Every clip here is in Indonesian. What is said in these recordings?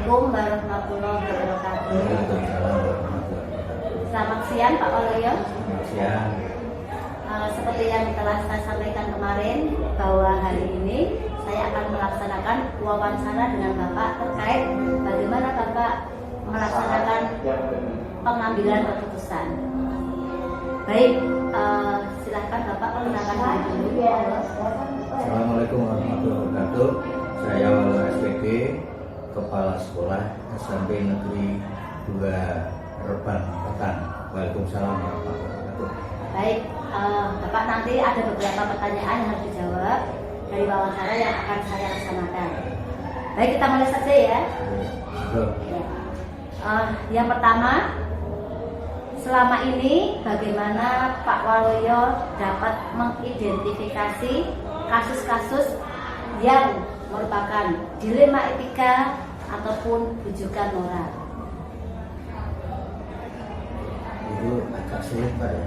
Assalamualaikum warahmatullahi wabarakatuh. Selamat siang Pak Waluyo. Selamat siang. Seperti yang telah saya sampaikan kemarin bahwa hari ini saya akan melaksanakan wawancara dengan Bapak terkait bagaimana Bapak melaksanakan pengambilan keputusan. Baik, silakan Bapak perkenalkan diri dulu. Assalamualaikum warahmatullahi wabarakatuh. Saya Waluyo SPD, Kepala Sekolah SMP Negeri 2 Reban Petan. Waalaikumsalam warahmatullahi wabarakatuh. Baik, Bapak nanti ada beberapa pertanyaan yang harus dijawab dari wawancara yang akan saya laksanakan. Baik, kita mulai saja ya. Ya. Yang pertama, selama ini bagaimana Pak Waluyo dapat mengidentifikasi kasus-kasus yang merupakan dilema etika ataupun rujukan moral? Itu agak sulit Pak ya,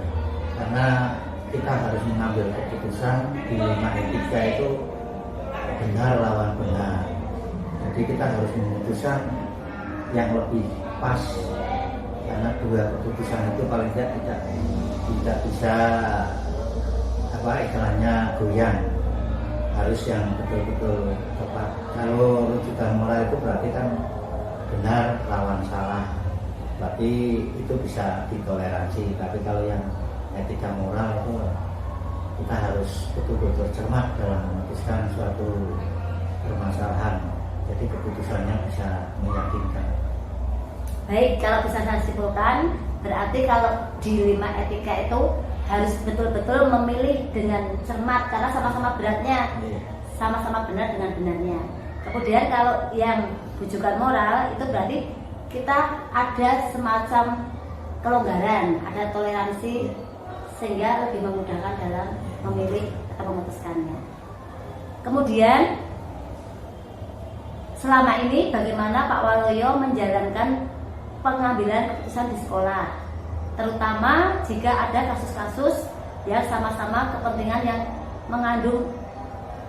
karena kita harus mengambil keputusan dilema etika itu benar lawan benar. Jadi kita harus memutuskan yang lebih pas, karena dua keputusan itu paling tidak bisa istilahnya goyang, harus yang betul-betul tepat. Kalau rujukan moral itu berarti kan benar lawan salah, berarti itu bisa ditoleransi. Tapi kalau yang etika moral itu kita harus betul-betul cermat dalam memutuskan suatu permasalahan, jadi keputusannya bisa meyakinkan. Baik, kalau bisa saya simpulkan, berarti kalau dilema etika itu harus betul-betul memilih dengan cermat karena sama-sama beratnya, sama-sama benar dengan benarnya. Kemudian kalau yang rujukan moral itu berarti kita ada semacam kelonggaran, ada toleransi sehingga lebih memudahkan dalam memilih atau memutuskannya. Kemudian selama ini bagaimana Pak Waluyo menjalankan pengambilan keputusan di sekolah, terutama jika ada kasus-kasus yang sama-sama kepentingan yang mengandung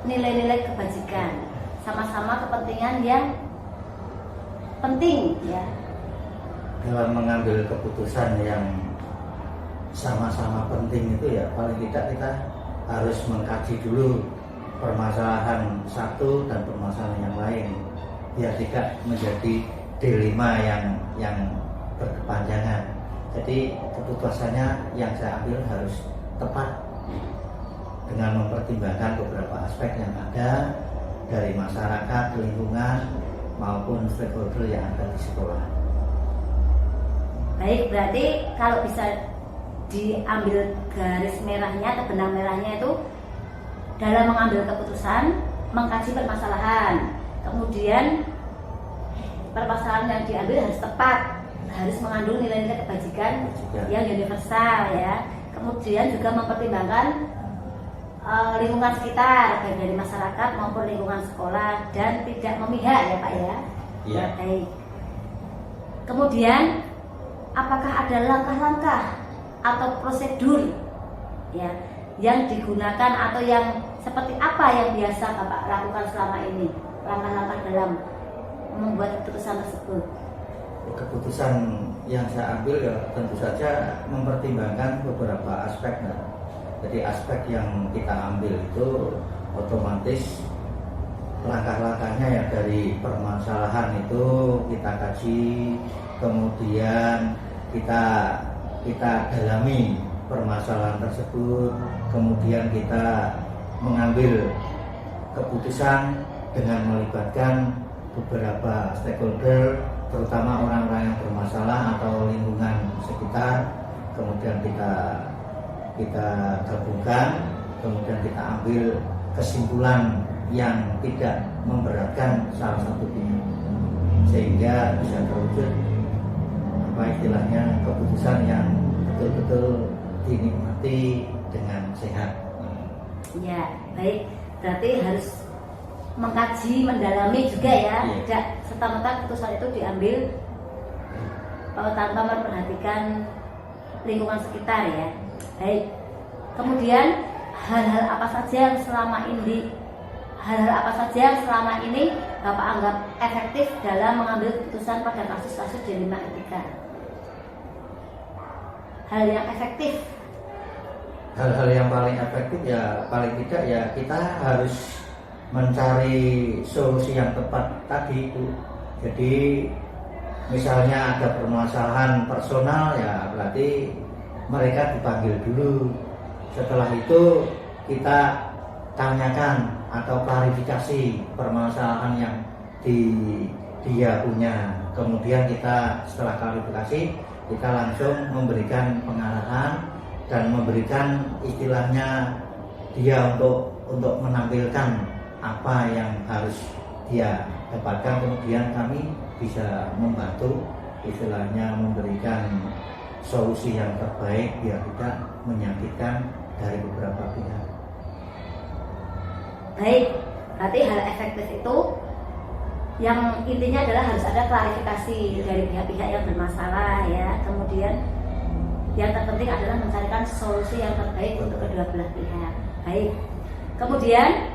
nilai-nilai kebajikan, sama-sama kepentingan yang penting ya. Dalam mengambil keputusan yang sama-sama penting itu ya paling tidak kita harus mengkaji dulu permasalahan satu dan permasalahan yang lain, biar tidak menjadi dilema yang berkepanjangan. Jadi keputusannya yang saya ambil harus tepat dengan mempertimbangkan beberapa aspek yang ada dari masyarakat, lingkungan maupun stakeholder yang ada di sekolah. Baik, berarti kalau bisa diambil garis merahnya atau benang merahnya itu dalam mengambil keputusan, mengkaji permasalahan, kemudian permasalahan yang diambil harus tepat, harus mengandung nilai-nilai kebajikan yang universal ya. Kemudian juga mempertimbangkan lingkungan sekitar, baik dari masyarakat maupun lingkungan sekolah, dan tidak memihak ya Pak ya. Iya. Baik. Kemudian apakah ada langkah-langkah atau prosedur ya yang digunakan atau yang seperti apa yang biasa Bapak lakukan selama ini, langkah-langkah dalam membuat keputusan tersebut? Keputusan yang saya ambil ya tentu saja mempertimbangkan beberapa aspek. Jadi aspek yang kita ambil itu otomatis langkah-langkahnya ya dari permasalahan itu kita kaji, kemudian kita dalami permasalahan tersebut, kemudian kita mengambil keputusan dengan melibatkan beberapa stakeholder, terutama orang-orang yang bermasalah atau lingkungan sekitar. Kemudian kita gabungkan, kemudian kita ambil kesimpulan yang tidak memberatkan salah satu pihak, sehingga bisa terwujud istilahnya keputusan yang betul-betul dinikmati dengan sehat. Ya, baik. Berarti harus mengkaji, mendalami juga ya. Tidak serta-merta keputusan itu diambil tanpa memperhatikan lingkungan sekitar ya. Baik. Kemudian hal-hal apa saja yang selama ini hal-hal apa saja yang selama ini Bapak anggap efektif dalam mengambil keputusan pada kasus-kasus dilema etika? Hal yang efektif. Hal-hal yang paling efektif ya paling tidak ya kita harus mencari solusi yang tepat tadi itu. Jadi misalnya ada permasalahan personal ya berarti mereka dipanggil dulu. Setelah itu kita tanyakan atau klarifikasi permasalahan yang dia punya. Kemudian kita setelah klarifikasi kita langsung memberikan pengarahan dan memberikan istilahnya dia untuk menampilkan apa yang harus dia dapatkan. Kemudian kami bisa membantu istilahnya memberikan solusi yang terbaik biar tidak menyakitkan dari beberapa pihak. Baik, berarti hal efektif itu yang intinya adalah harus ada klarifikasi dari pihak-pihak yang bermasalah ya. Kemudian yang terpenting adalah mencarikan solusi yang terbaik untuk kedua belah pihak. Baik. Kemudian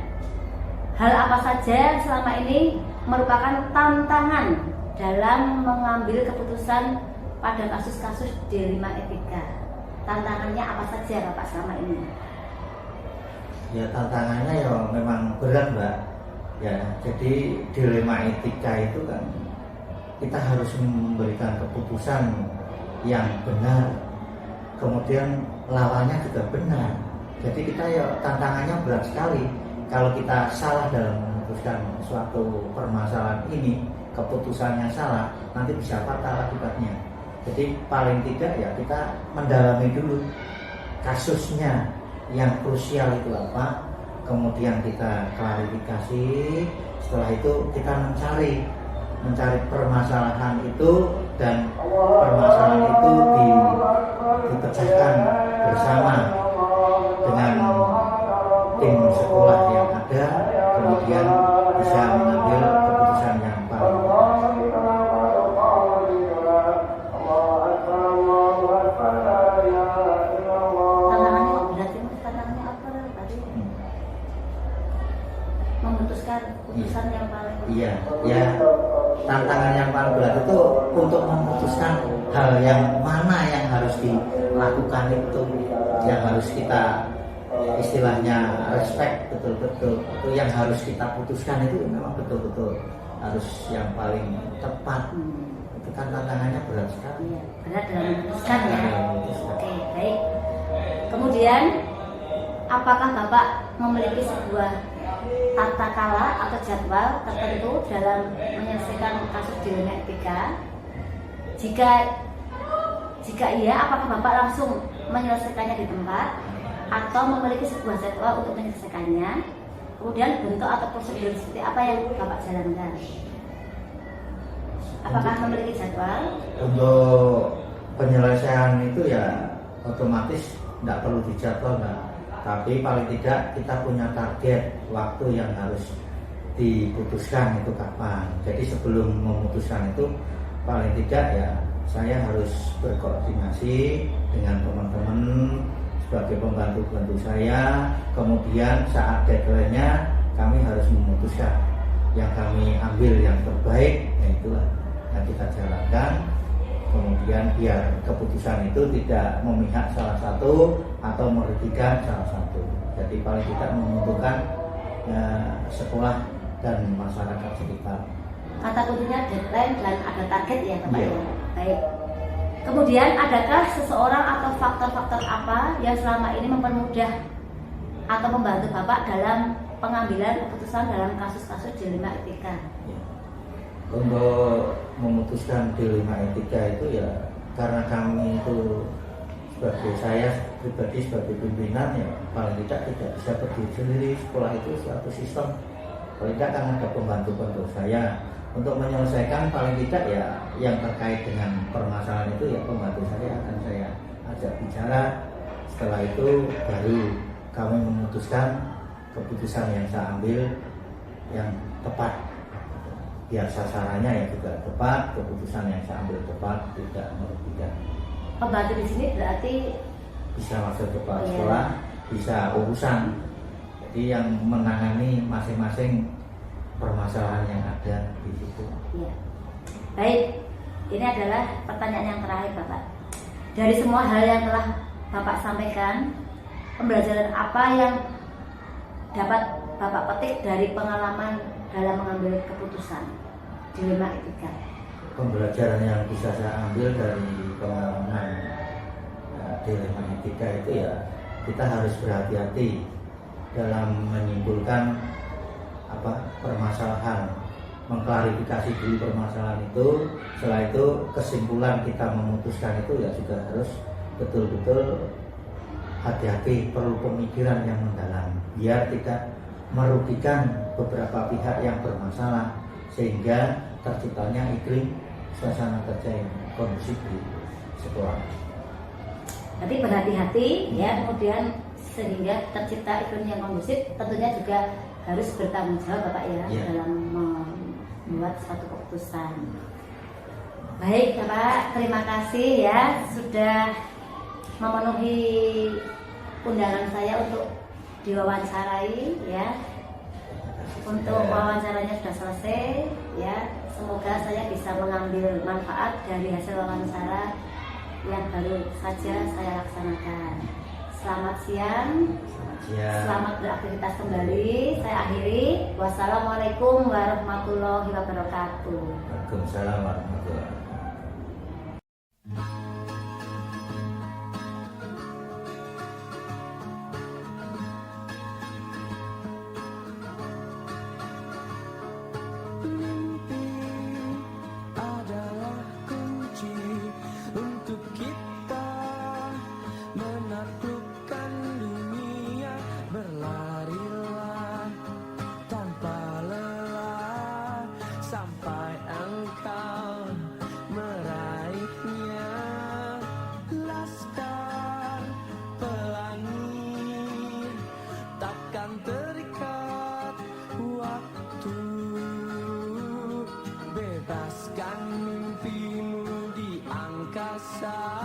hal apa saja yang selama ini merupakan tantangan dalam mengambil keputusan pada kasus-kasus dilema etika? Tantangannya apa saja Bapak selama ini? Ya tantangannya ya memang berat Mbak. Ya jadi dilema etika itu kan kita harus memberikan keputusan yang benar, kemudian lawannya juga benar. Jadi kita ya tantangannya berat sekali. Kalau kita salah dalam memutuskan suatu permasalahan ini, keputusannya salah, nanti bisa fatal akibatnya. Jadi paling tidak ya kita mendalami dulu kasusnya yang krusial itu apa, kemudian kita klarifikasi. Setelah itu kita mencari permasalahan itu dan permasalahan itu dipecahkan bersama dengan tim sekolah yang ada, kemudian bisa mengambil keputusan yang paling keputusan yang paling iya ya tantangan yang paling berat itu untuk memutuskan hal yang mana yang harus dilakukan itu, yang harus kita istilahnya respect betul-betul, itu yang harus kita putuskan itu memang betul-betul harus yang paling tepat. Itu kan tantangannya berat sekali. Iya, berat dalam memutuskan ya. Oke, baik. Kemudian apakah Bapak memiliki sebuah tata kala atau jadwal tertentu dalam menyelesaikan kasus dilema etika? Jika iya, apakah Bapak langsung menyelesaikannya di tempat atau memiliki sebuah jadwal untuk menyelesaikannya? Kemudian bentuk atau prosedur seperti apa yang Bapak jalankan? Apakah memiliki jadwal? Untuk penyelesaian itu ya otomatis tidak perlu dijadwal, tapi paling tidak kita punya target waktu yang harus diputuskan itu kapan. Jadi sebelum memutuskan itu paling tidak ya saya harus berkoordinasi dengan teman-teman sebagai pembantu saya. Kemudian saat deadline-nya kami harus memutuskan yang kami ambil yang terbaik, ya itulah yang kita jalankan. Kemudian biar keputusan itu tidak memihak salah satu atau merugikan salah satu. Jadi paling tidak menguntungkan sekolah dan masyarakat sekitar. Kata kuncinya deadline dan ada target ya Bapak. Iya. Baik. Kemudian adakah seseorang atau faktor-faktor apa yang selama ini mempermudah atau membantu Bapak dalam pengambilan keputusan dalam kasus-kasus dilema etika? Ya. Untuk memutuskan dilema etika itu ya karena kami itu sebagai saya pribadi sebagai pimpinan ya paling tidak bisa berdiri sendiri. Sekolah itu suatu sistem, paling tidak kan ada pembantu saya untuk menyelesaikan paling tidak ya yang terkait dengan permasalahan itu ya pembantu saya akan saya ajak bicara. Setelah itu baru kami memutuskan keputusan yang saya ambil yang tepat, biar sasarannya ya juga tepat, keputusan yang saya ambil tepat, tidak merugikan. Pembantu di sini berarti bisa masuk kepala sekolah, bisa urusan Jadi yang menangani masing-masing permasalahan yang ada di situ. Ya. Baik, ini adalah pertanyaan yang terakhir Bapak. Dari semua hal yang telah Bapak sampaikan, pembelajaran apa yang dapat Bapak petik dari pengalaman dalam mengambil keputusan dilema etika? Pembelajaran yang bisa saya ambil dari pengalaman dilema etika itu ya, kita harus berhati-hati dalam menyimpulkan permasalahan, mengklarifikasi dulu permasalahan itu. Setelah itu kesimpulan kita memutuskan itu ya juga harus betul-betul hati-hati, perlu pemikiran yang mendalam biar tidak merugikan beberapa pihak yang bermasalah, sehingga terciptanya iklim suasana kerja yang kondusif di sekolah. Tapi berhati-hati ya, kemudian sehingga tercipta iklim yang kondusif, tentunya juga harus bertanggung jawab Bapak ya, dalam membuat suatu keputusan. Baik Bapak, terima kasih ya sudah memenuhi undangan saya untuk diwawancarai ya. Untuk wawancaranya sudah selesai ya. Semoga saya bisa mengambil manfaat dari hasil wawancara yang baru saja saya laksanakan. Selamat siang. Selamat beraktivitas kembali. Saya akhiri. Wassalamualaikum warahmatullahi wabarakatuh. Waalaikumsalam warahmatullahi wabarakatuh. Sampai engkau meraihnya, laskar pelangi takkan terikat waktu. Bebaskan mimpimu di angkasa.